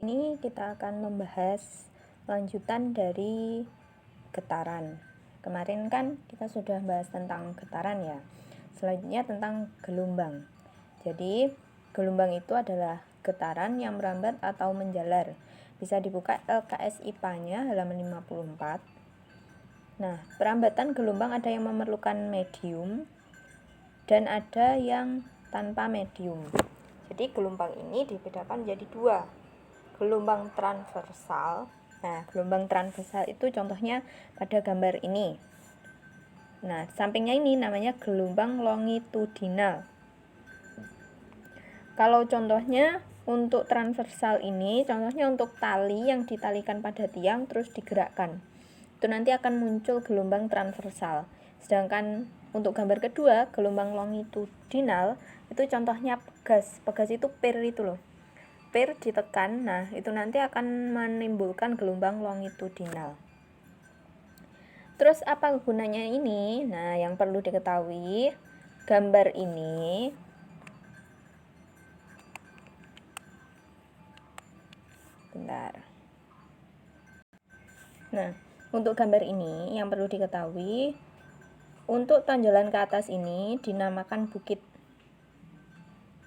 Ini kita akan membahas lanjutan dari getaran. Kemarin kan kita sudah bahas tentang getaran ya. Selanjutnya tentang gelombang. Jadi gelombang itu adalah getaran yang merambat atau menjalar. Bisa dibuka LKS IPA-nya halaman 54. Nah, perambatan gelombang ada yang memerlukan medium dan ada yang tanpa medium. Jadi gelombang ini dibedakan menjadi dua. Gelombang transversal. Nah, gelombang transversal itu contohnya pada gambar ini. Nah, sampingnya ini namanya gelombang longitudinal. Kalau contohnya untuk transversal ini, contohnya untuk tali yang ditalikan pada tiang terus digerakkan. Itu nanti akan muncul gelombang transversal. Sedangkan untuk gambar kedua, gelombang longitudinal, itu contohnya pegas. Pegas itu pir itu loh. Pir ditekan, nah itu nanti akan menimbulkan gelombang longitudinal. Terus apa gunanya ini? Nah, yang perlu diketahui, gambar ini bentar. Nah, untuk gambar ini yang perlu diketahui, untuk tonjolan ke atas ini dinamakan bukit.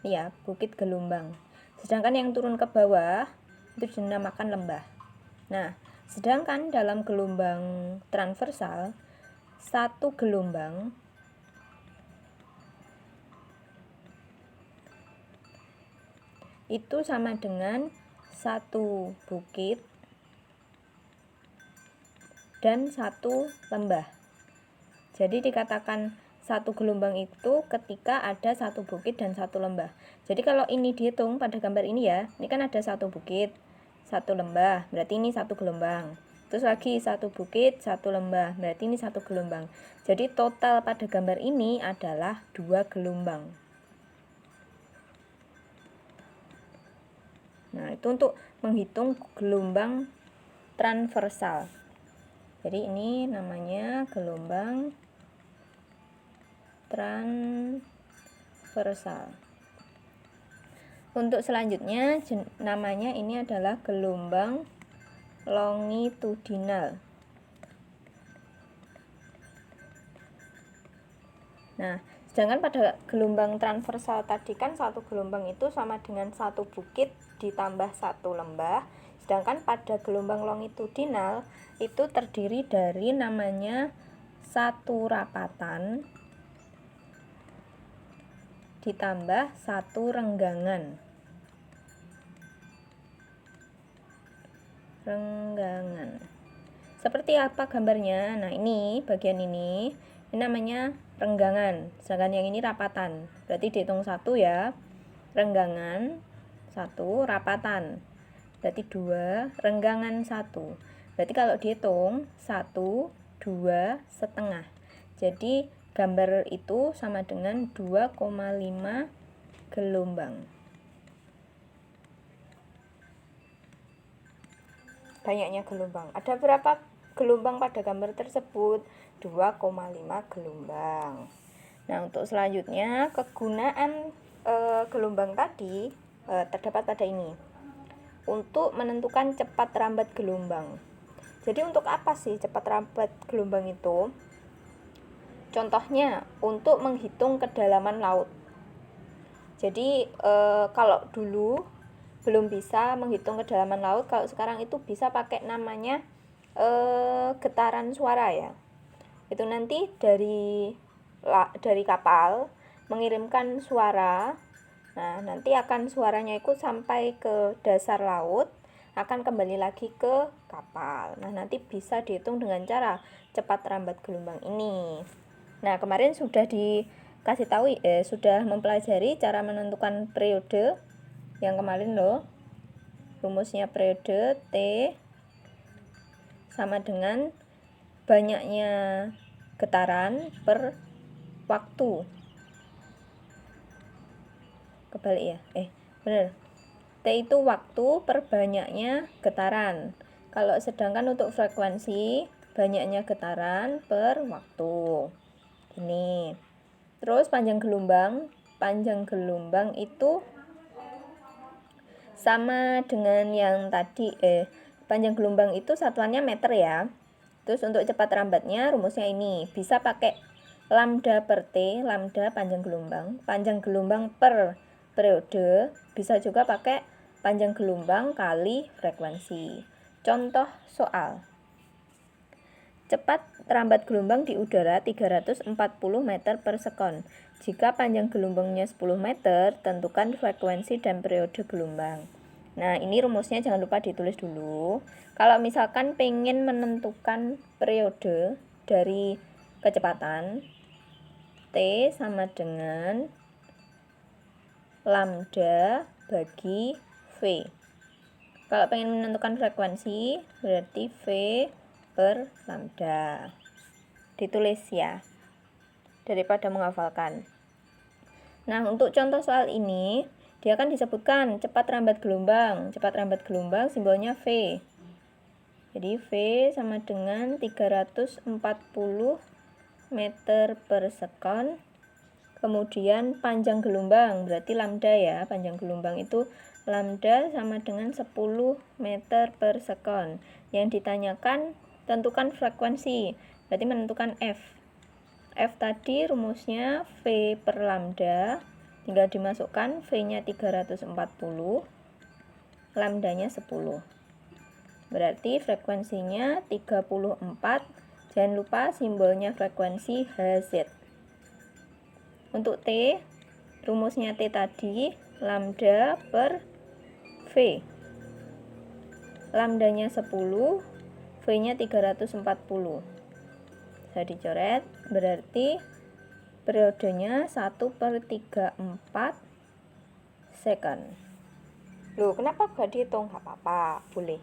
Ya, bukit gelombang. Sedangkan yang turun ke bawah itu dinamakan lembah. Nah, sedangkan dalam gelombang transversal, satu gelombang itu sama dengan satu bukit dan satu lembah. Jadi dikatakan satu gelombang itu ketika ada satu bukit dan satu lembah. Jadi kalau ini dihitung pada gambar ini ya, ini kan ada satu bukit, satu lembah, berarti ini satu gelombang. Terus lagi satu bukit, satu lembah, berarti ini satu gelombang. Jadi total pada gambar ini adalah dua gelombang. Nah, itu untuk menghitung gelombang transversal. Jadi ini namanya gelombang transversal. Untuk selanjutnya namanya ini adalah gelombang longitudinal. Nah, sedangkan pada gelombang transversal tadi kan satu gelombang itu sama dengan satu bukit ditambah satu lembah. Sedangkan pada gelombang longitudinal itu terdiri dari namanya satu rapatan ditambah satu renggangan. Seperti apa gambarnya? Nah, ini bagian ini namanya renggangan, sedangkan yang ini rapatan. Berarti dihitung satu ya. Renggangan satu, rapatan. Berarti dua, renggangan satu. Berarti kalau dihitung satu, dua, setengah. Jadi gambar itu sama dengan 2,5 gelombang. Banyaknya gelombang. Ada berapa gelombang pada gambar tersebut? 2,5 gelombang. Nah, untuk selanjutnya kegunaan gelombang tadi terdapat pada ini. Untuk menentukan cepat rambat gelombang. Jadi untuk apa sih cepat rambat gelombang itu? Contohnya untuk menghitung kedalaman laut. Jadi kalau dulu belum bisa menghitung kedalaman laut, kalau sekarang itu bisa pakai namanya getaran suara ya. Itu nanti dari kapal mengirimkan suara. Nah, nanti akan suaranya itu sampai ke dasar laut, akan kembali lagi ke kapal. Nah, nanti bisa dihitung dengan cara cepat rambat gelombang ini. Nah, kemarin sudah dikasih tahu sudah mempelajari cara menentukan periode yang kemarin loh. Rumusnya periode T sama dengan banyaknya getaran per waktu. Kebalik ya? Bener. T itu waktu per banyaknya getaran. Kalau sedangkan untuk frekuensi banyaknya getaran per waktu. Ini. Terus panjang gelombang itu sama dengan yang tadi, panjang gelombang itu satuannya meter ya. Terus untuk cepat lambatnya rumusnya ini, bisa pakai lambda per T, lambda panjang gelombang per periode, bisa juga pakai panjang gelombang kali frekuensi. Contoh soal. Cepat lambat gelombang di udara 340 meter per sekon. Jika panjang gelombangnya 10 meter, tentukan frekuensi dan periode gelombang. Nah, ini rumusnya jangan lupa ditulis dulu. Kalau misalkan pengen menentukan periode dari kecepatan, T sama dengan lambda bagi V. Kalau pengen menentukan frekuensi, berarti V per lambda. Ditulis ya, daripada menghafalkan. Nah, untuk contoh soal ini, dia kan disebutkan cepat lambat gelombang. Cepat lambat gelombang simbolnya V. Jadi V sama dengan 340 meter per sekon. Kemudian panjang gelombang, berarti lambda ya. Panjang gelombang itu lambda sama dengan 10 meter per sekon. Yang ditanyakan tentukan frekuensi, berarti menentukan F. F tadi rumusnya V per lambda, tinggal dimasukkan V-nya 340, lambdanya 10. Berarti frekuensinya 34. Jangan lupa simbolnya frekuensi Hz. Untuk T, rumusnya T tadi lambda per V. Lambdanya 10, V-nya 340. Bisa dicoret, berarti periodenya 1/34 second. Loh, kenapa gak dihitung? Gak apa-apa, boleh.